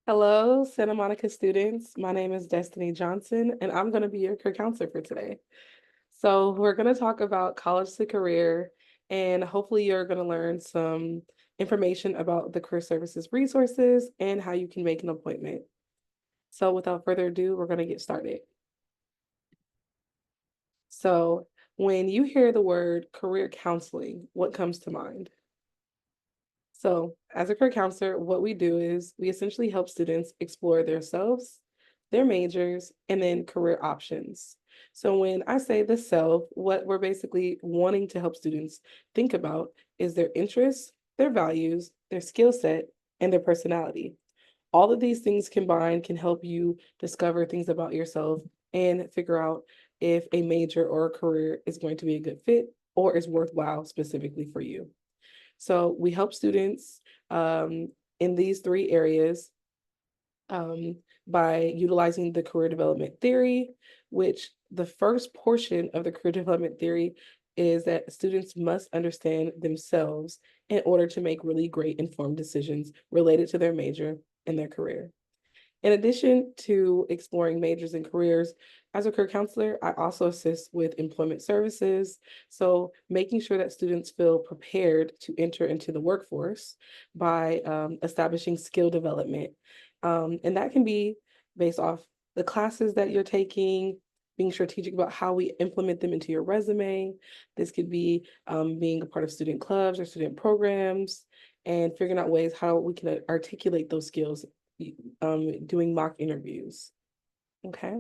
Hello, Santa Monica students. My name is Destiny Johnson, and I'm going to be your career counselor for today. So, we're going to talk about college to career, and hopefully, you're going to learn some information about the career services resources and how you can make an appointment. So, without further ado, we're going to get started. So, when you hear the word career counseling, what comes to mind? So, as a career counselor, what we do is we essentially help students explore themselves, their majors, and then career options. So, when I say the self, what we're basically wanting to help students think about is their interests, their values, their skill set, and their personality. All of these things combined can help you discover things about yourself and figure out if a major or a career is going to be a good fit or is worthwhile specifically for you. So we help students in these three areas um, by utilizing the career development theory, which the first portion of the career development theory is that students must understand themselves in order to make really great informed decisions related to their major and their career. In addition to exploring majors and careers, as a career counselor, I also assist with employment services. So, making sure that students feel prepared to enter into the workforce by establishing skill development. And that can be based off the classes that you're taking, being strategic about how we implement them into your resume. This could be being a part of student clubs or student programs and figuring out ways how we can articulate those skills doing mock interviews. Okay.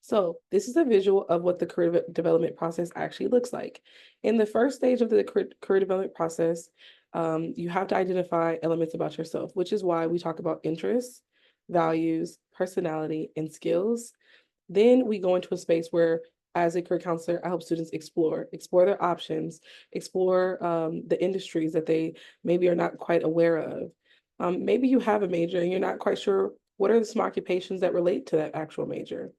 So this is a visual of what the career development process actually looks like. In the first stage of the career development process, you have to identify elements about yourself, which is why we talk about interests, values, personality, and skills. Then we go into a space where, as a career counselor, I help students explore their options, explore the industries that they maybe are not quite aware of. Maybe you have a major and you're not quite sure what are some occupations that relate to that actual major.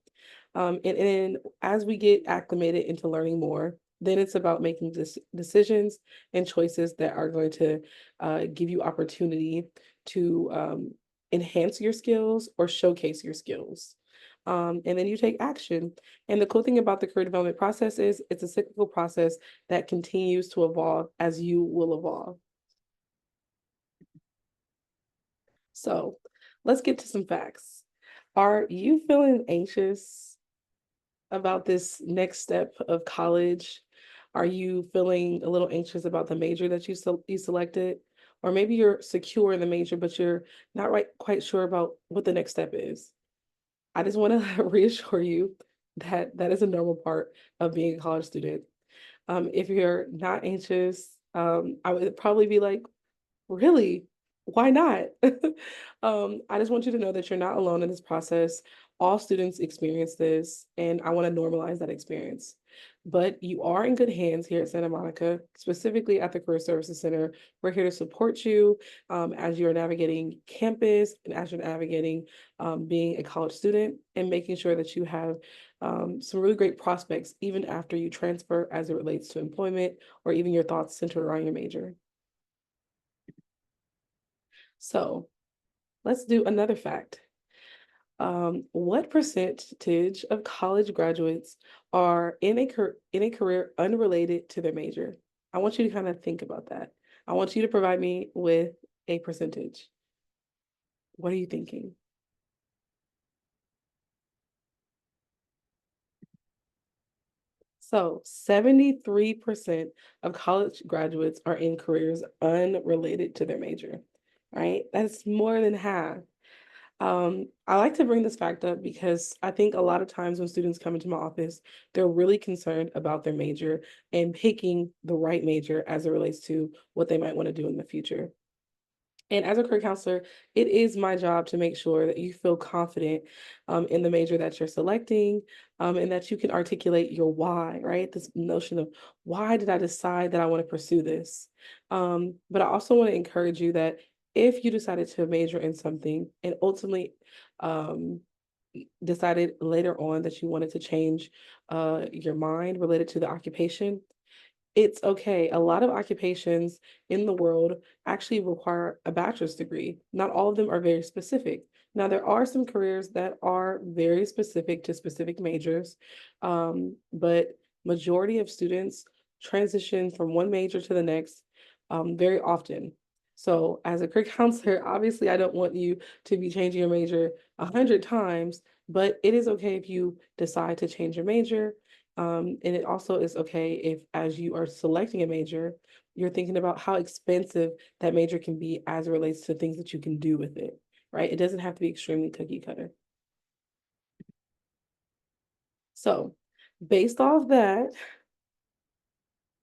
And as we get acclimated into learning more, then it's about making decisions and choices that are going to give you opportunity to enhance your skills or showcase your skills. And then you take action. And the cool thing about the career development process is it's a cyclical process that continues to evolve as you will evolve. So let's get to some facts. Are you feeling anxious about this next step of college? Are you feeling a little anxious about the major that you selected? Or maybe you're secure in the major, but you're not quite sure about what the next step is. I just want to reassure you that that is a normal part of being a college student. If you're not anxious, I would probably be like, really? Why not? I just want you to know that you're not alone in this process. All students experience this, and I want to normalize that experience. But you are in good hands here at Santa Monica, specifically at the Career Services Center. We're here to support you as you're navigating campus and as you're navigating being a college student and making sure that you have some really great prospects even after you transfer as it relates to employment or even your thoughts centered around your major. So, let's do another fact. What percentage of college graduates are in a career unrelated to their major? I want you to kind of think about that. I want you to provide me with a percentage. What are you thinking? So, 73% of college graduates are in careers unrelated to their major, right? That's more than half. I like to bring this fact up because I think a lot of times when students come into my office, they're really concerned about their major and picking the right major as it relates to what they might want to do in the future. And as a career counselor, it is my job to make sure that you feel confident in the major that you're selecting and that you can articulate your why, right? This notion of why did I decide that I want to pursue this? But I also want to encourage you that if you decided to major in something and ultimately um, decided later on that you wanted to change your mind related to the occupation, It's okay. A lot of occupations in the world actually require a bachelor's degree. Not all of them are very specific. Now, there are some careers that are very specific to specific majors, but majority of students transition from one major to the next very often. So as a career counselor, obviously I don't want you to be changing your major 100 times, but it is okay if you decide to change your major. And it also is okay if, as you are selecting a major, you're thinking about how expensive that major can be as it relates to things that you can do with it, right? It doesn't have to be extremely cookie cutter. So, based off that,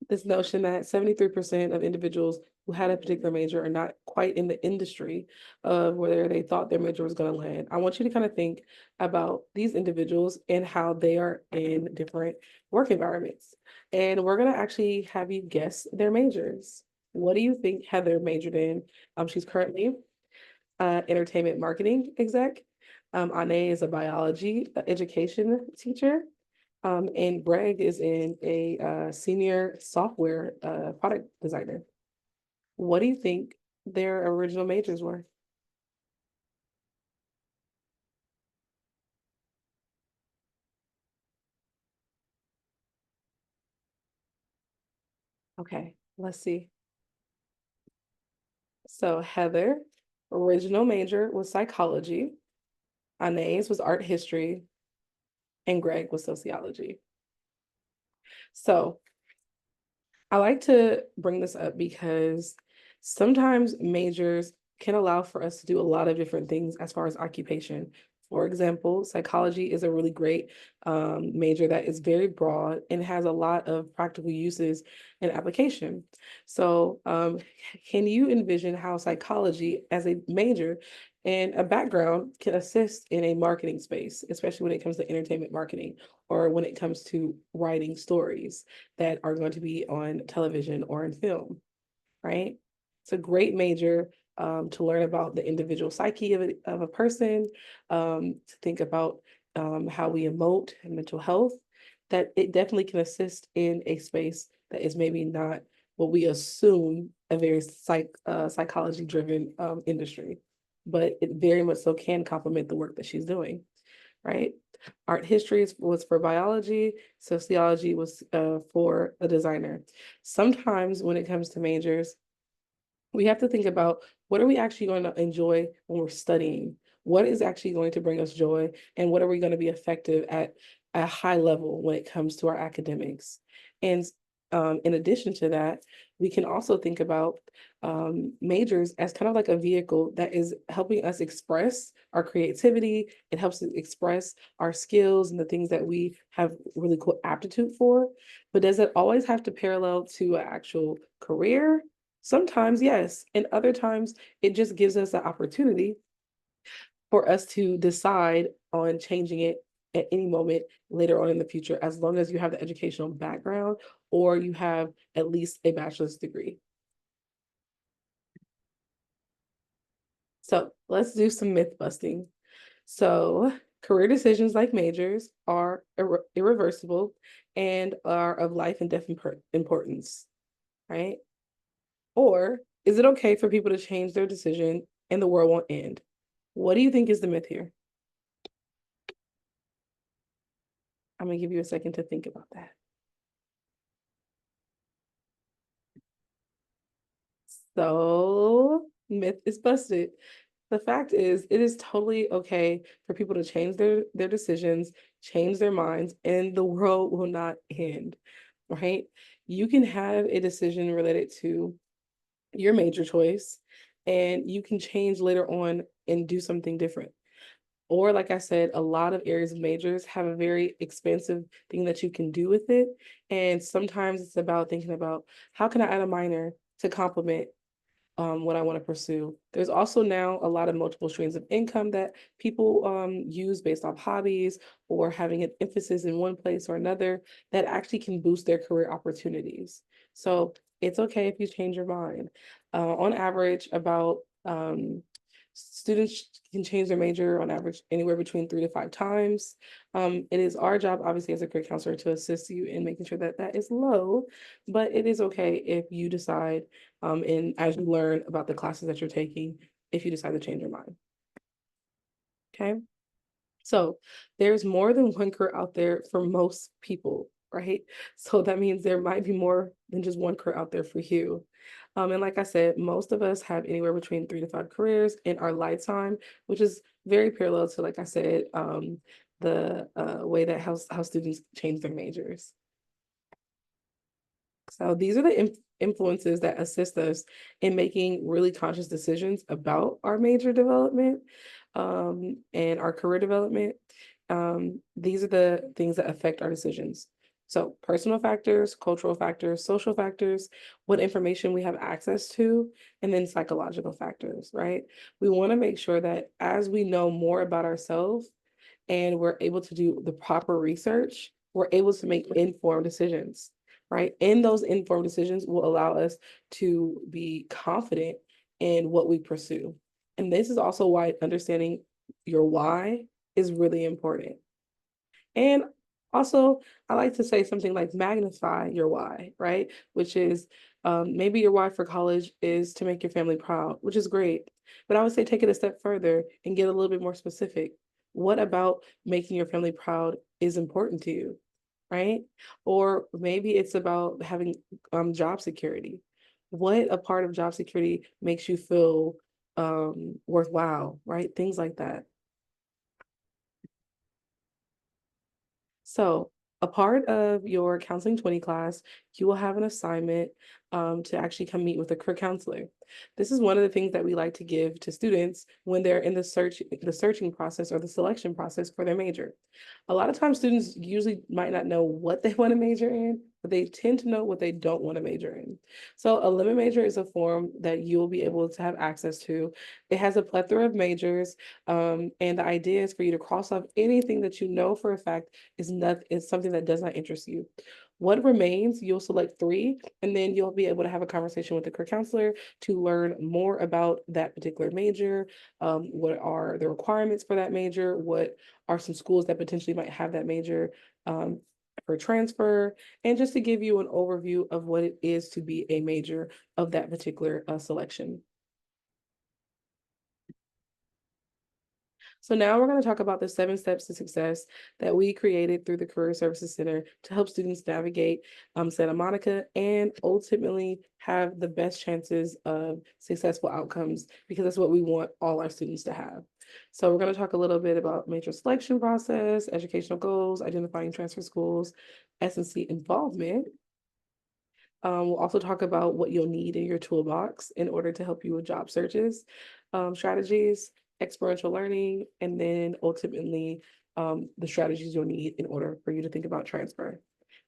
this notion that 73% of individuals who had a particular major are not quite in the industry of where they thought their major was going to land. I want you to kind of think about these individuals and how they are in different work environments. And we're going to actually have you guess their majors. What do you think Heather majored in? She's currently entertainment marketing exec. Ane is a biology education teacher. And Greg is in a senior software product designer. What do you think their original majors were? Okay, let's see. So Heather, original major was psychology. Anae's was art history, and Greg was sociology. So I like to bring this up because sometimes majors can allow for us to do a lot of different things as far as occupation. For example, psychology is a really great major that is very broad and has a lot of practical uses and application. So, can you envision how psychology as a major and a background can assist in a marketing space, especially when it comes to entertainment marketing or when it comes to writing stories that are going to be on television or in film, right? It's a great major to learn about the individual psyche of a person, to think about how we emote and mental health, that it definitely can assist in a space that is maybe not what we assume a very psychology driven industry, but it very much so can complement the work that she's doing, right? Art history was for biology, sociology was for a designer. Sometimes when it comes to majors, we have to think about what are we actually going to enjoy when we're studying? What is actually going to bring us joy? And what are we going to be effective at a high level when it comes to our academics? And in addition to that, we can also think about majors as kind of like a vehicle that is helping us express our creativity. It helps us express our skills and the things that we have really cool aptitude for. But does it always have to parallel to an actual career? Sometimes, yes. And other times, it just gives us the opportunity for us to decide on changing it at any moment later on in the future, as long as you have the educational background or you have at least a bachelor's degree. So let's do some myth busting. So, career decisions like majors are irreversible and are of life and death importance, right? Or is it okay for people to change their decision and the world won't end? What do you think is the myth here? I'm gonna give you a second to think about that. So, myth is busted. The fact is, it is totally okay for people to change their decisions, change their minds, and the world will not end, right? You can have a decision related to your major choice, and you can change later on and do something different. Or, like I said, a lot of areas of majors have a very expensive thing that you can do with it. And sometimes it's about thinking about how can I add a minor to complement what I want to pursue. There's also now a lot of multiple streams of income that people use based off hobbies or having an emphasis in one place or another that actually can boost their career opportunities. So it's okay if you change your mind. On average, about Students can change their major on average anywhere between 3 to 5 times. It is our job, obviously, as a career counselor to assist you in making sure that that is low, but it is okay if you decide, and as you learn about the classes that you're taking, if you decide to change your mind. Okay. So there's more than one career out there for most people, right? So that means there might be more than just one career out there for you. And like I said, most of us have anywhere between 3 to 5 careers in our lifetime, which is very parallel to, like I said, the way that how students change their majors. So these are the influences that assist us in making really conscious decisions about our major development, and our career development. These are the things that affect our decisions. So personal factors, cultural factors, social factors, what information we have access to, and then psychological factors, right? We want to make sure that as we know more about ourselves and we're able to do the proper research, we're able to make informed decisions, right? And those informed decisions will allow us to be confident in what we pursue. And this is also why understanding your why is really important. And also, I like to say something like magnify your why, right? Which is maybe your why for college is to make your family proud, which is great. But I would say take it a step further and get a little bit more specific. What about making your family proud is important to you, right? Or maybe it's about having job security. What a part of job security makes you feel worthwhile, right? Things like that. So a part of your Counseling 20 class, you will have an assignment to actually come meet with a career counselor. This is one of the things that we like to give to students when they're in the searching process or the selection process for their major. A lot of times students usually might not know what they want to major in, but they tend to know what they don't want to major in. So a limit major is a form that you'll be able to have access to. It has a plethora of majors, and the idea is for you to cross off anything that you know for a fact is something that does not interest you. What remains, you'll select 3, and then you'll be able to have a conversation with the career counselor to learn more about that particular major. What are the requirements for that major? What are some schools that potentially might have that major for transfer? And just to give you an overview of what it is to be a major of that particular selection. So now we're going to talk about the 7 steps to success that we created through the Career Services Center to help students navigate Santa Monica and ultimately have the best chances of successful outcomes, because that's what we want all our students to have. So we're going to talk a little bit about major selection process, educational goals, identifying transfer schools, S&C involvement. We'll also talk about what you'll need in your toolbox in order to help you with job searches, strategies, experiential learning, and then ultimately the strategies you'll need in order for you to think about transfer.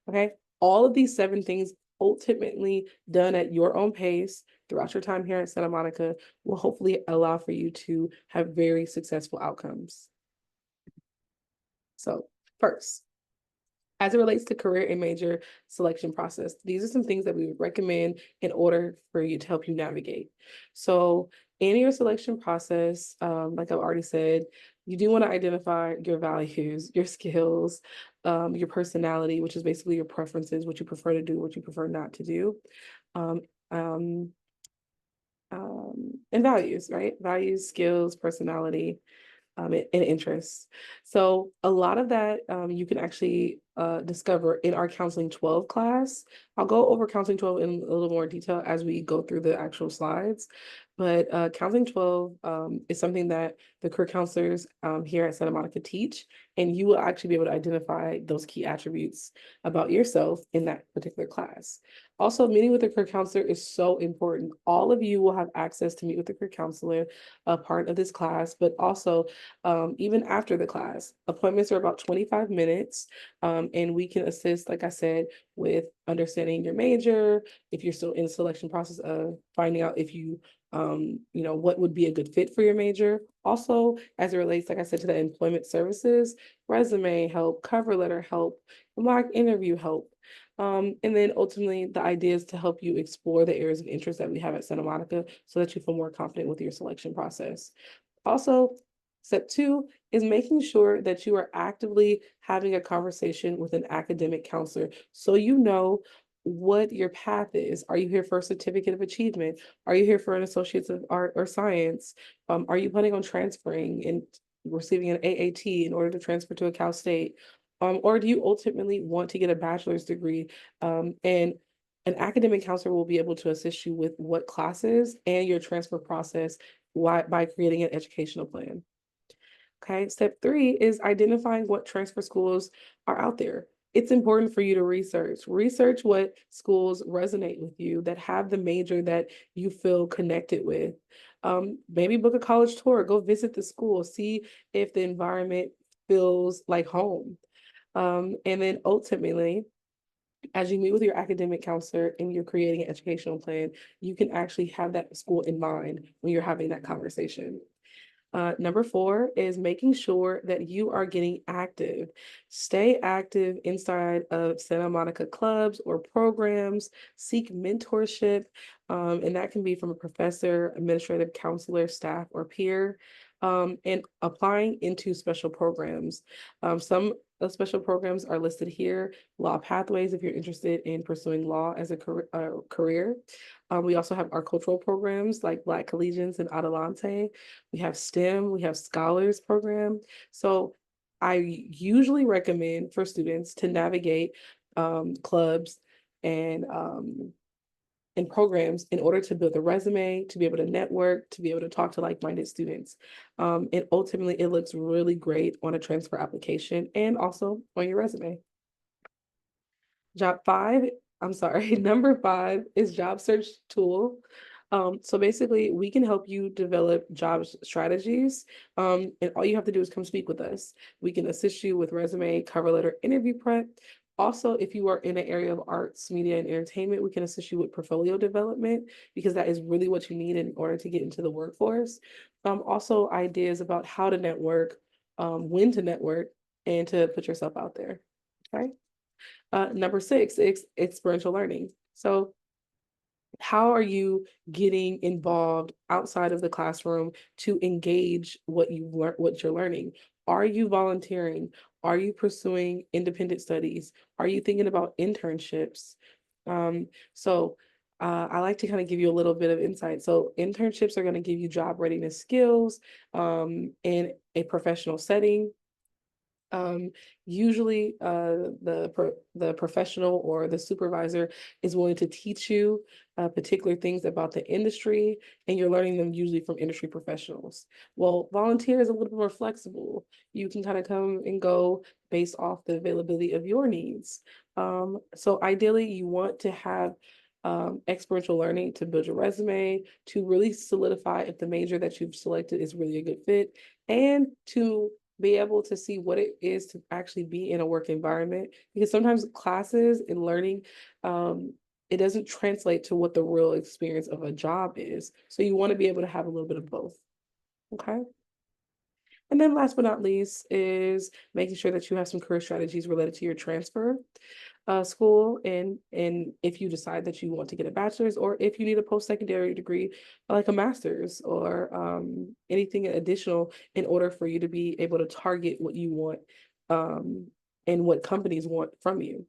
Okay, all of these 7 things ultimately done at your own pace throughout your time here at Santa Monica will hopefully allow for you to have very successful outcomes. So first, as it relates to career and major selection process, these are some things that we would recommend in order for you to help you navigate. So in your selection process, like I've already said, you do want to identify your values, your skills, your personality, which is basically your preferences, what you prefer to do, what you prefer not to do, um, um, and values, right? Values, skills, personality, and interests. So a lot of that you can actually discover in our Counseling 12 class. I'll go over Counseling 12 in a little more detail as we go through the actual slides. But Counseling 12 is something that the career counselors here at Santa Monica teach, and you will actually be able to identify those key attributes about yourself in that particular class. Also, meeting with a career counselor is so important. All of you will have access to meet with a career counselor, a part of this class, but also even after the class. Appointments are about 25 minutes, and we can assist, like I said, with understanding your major, if you're still in the selection process of finding out if you what would be a good fit for your major. Also, as it relates, like I said, to the employment services, resume help, cover letter help, mock interview help. And then ultimately, the idea is to help you explore the areas of interest that we have at Santa Monica so that you feel more confident with your selection process. Also, step 2 is making sure that you are actively having a conversation with an academic counselor so you know what your path is. Are you here for a certificate of achievement? Are you here for an associate's of art or science? Are you planning on transferring and receiving an AAT in order to transfer to a Cal State? Or do you ultimately want to get a bachelor's degree? And an academic counselor will be able to assist you with what classes and your transfer process by creating an educational plan. Okay, step 3 is identifying what transfer schools are out there. It's important for you to research what schools resonate with you that have the major that you feel connected with. Maybe book a college tour, go visit the school, see if the environment feels like home. And then ultimately, as you meet with your academic counselor and you're creating an educational plan, you can actually have that school in mind when you're having that conversation. Number 4 is making sure that you are getting active. Stay active inside of Santa Monica clubs or programs, seek mentorship, and that can be from a professor, administrative counselor, staff, or peer, and applying into special programs. Some special programs are listed here. Law Pathways, if you're interested in pursuing law as a career. We also have our cultural programs like Black Collegians and Adelante. We have STEM, we have Scholars Program. So I usually recommend for students to navigate clubs and programs in order to build a resume, to be able to network, to be able to talk to like-minded students. And ultimately, it looks really great on a transfer application and also on your resume. Number 5 is job search tool. So basically, we can help you develop job strategies, and all you have to do is come speak with us. We can assist you with resume, cover letter, interview prep. Also, if you are in an area of arts, media, and entertainment, we can assist you with portfolio development because that is really what you need in order to get into the workforce. Also, ideas about how to network, when to network, and to put yourself out there. Okay. Number 6 is experiential learning. So how are you getting involved outside of the classroom to engage what you've learned, what you're learning? Are you volunteering? Are you pursuing independent studies? Are you thinking about internships? So I like to kind of give you a little bit of insight. So internships are going to give you job readiness skills in a professional setting. Usually the professional or the supervisor is willing to teach you particular things about the industry, and you're learning them usually from industry professionals. Well, volunteer is a little bit more flexible. You can kind of come and go based off the availability of your needs. So ideally, you want to have experiential learning to build your resume, to really solidify if the major that you've selected is really a good fit, and to be able to see what it is to actually be in a work environment, because sometimes classes and learning, it doesn't translate to what the real experience of a job is. So you want to be able to have a little bit of both. Okay. And then last but not least is making sure that you have some career strategies related to your transfer school, and if you decide that you want to get a bachelor's, or if you need a post-secondary degree like a master's or anything additional in order for you to be able to target what you want and what companies want from you.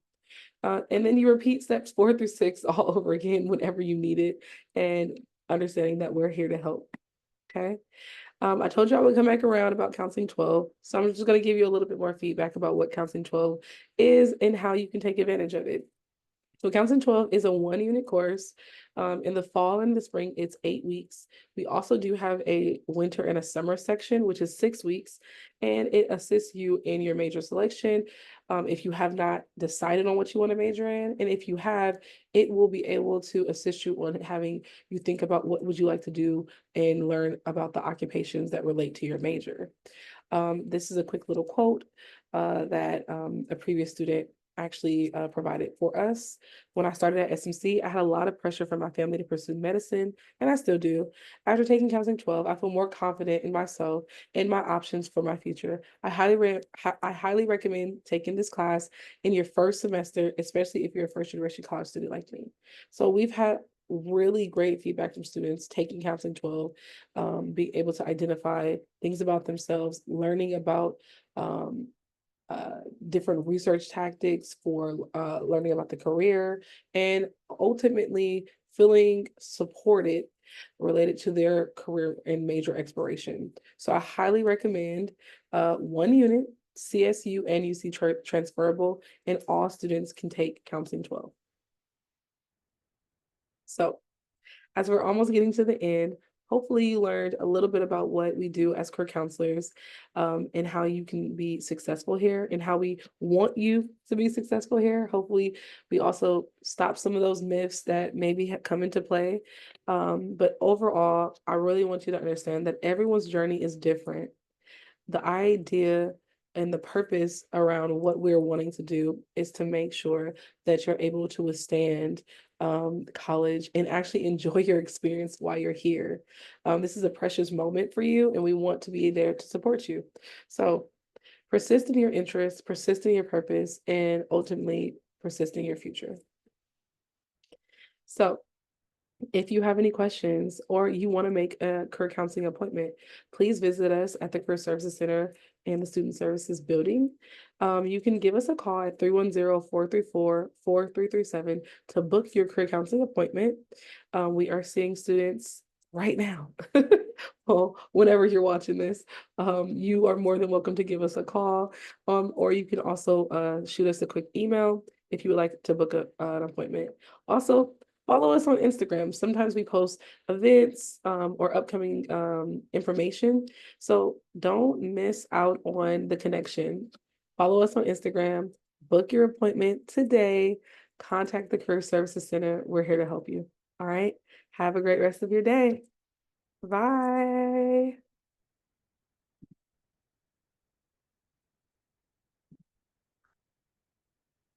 And then you repeat steps 4 through 6 all over again whenever you need it, and understanding that we're here to help. Okay. I told you I would come back around about Counseling 12, so I'm just going to give you a little bit more feedback about what Counseling 12 is and how you can take advantage of it. So Counseling 12 is a 1-unit course. In the fall and the spring, it's 8 weeks. We also do have a winter and a summer section, which is 6 weeks, and it assists you in your major selection. If you have not decided on what you want to major in, and if you have, it will be able to assist you on having you think about what would you like to do and learn about the occupations that relate to your major. This is a quick little quote that a previous student actually provided for us. When I started at SMC, I had a lot of pressure from my family to pursue medicine, and I still do. After taking Counseling 12, I feel more confident in myself and my options for my future. I highly recommend taking this class in your first semester, especially if you're a first generation college student like me. So we've had really great feedback from students taking Counseling 12, being able to identify things about themselves, learning about different research tactics for learning about the career, and ultimately feeling supported related to their career and major exploration. So I highly recommend one unit, CSU and UC transferable, and all students can take Counseling 12. So as we're almost getting to the end, hopefully you learned a little bit about what we do as career counselors, and how you can be successful here and how we want you to be successful here. Hopefully we also stop some of those myths that maybe have come into play. But overall, I really want you to understand that everyone's journey is different. The idea and the purpose around what we're wanting to do is to make sure that you're able to withstand college and actually enjoy your experience while you're here. This is a precious moment for you, and we want to be there to support you. So persist in your interests, persist in your purpose, and ultimately persist in your future. So if you have any questions or you want to make a career counseling appointment, please visit us at the Career Services Center in the Student Services Building. You can give us a call at 310-434-4337 to book your career counseling appointment. We are seeing students right now. Well, whenever you're watching this, you are more than welcome to give us a call, or you can also shoot us a quick email if you would like to book an appointment. Also, follow us on Instagram. Sometimes we post events or upcoming information. So don't miss out on the connection. Follow us on Instagram, book your appointment today, contact the Career Services Center. We're here to help you. All right. Have a great rest of your day. Bye.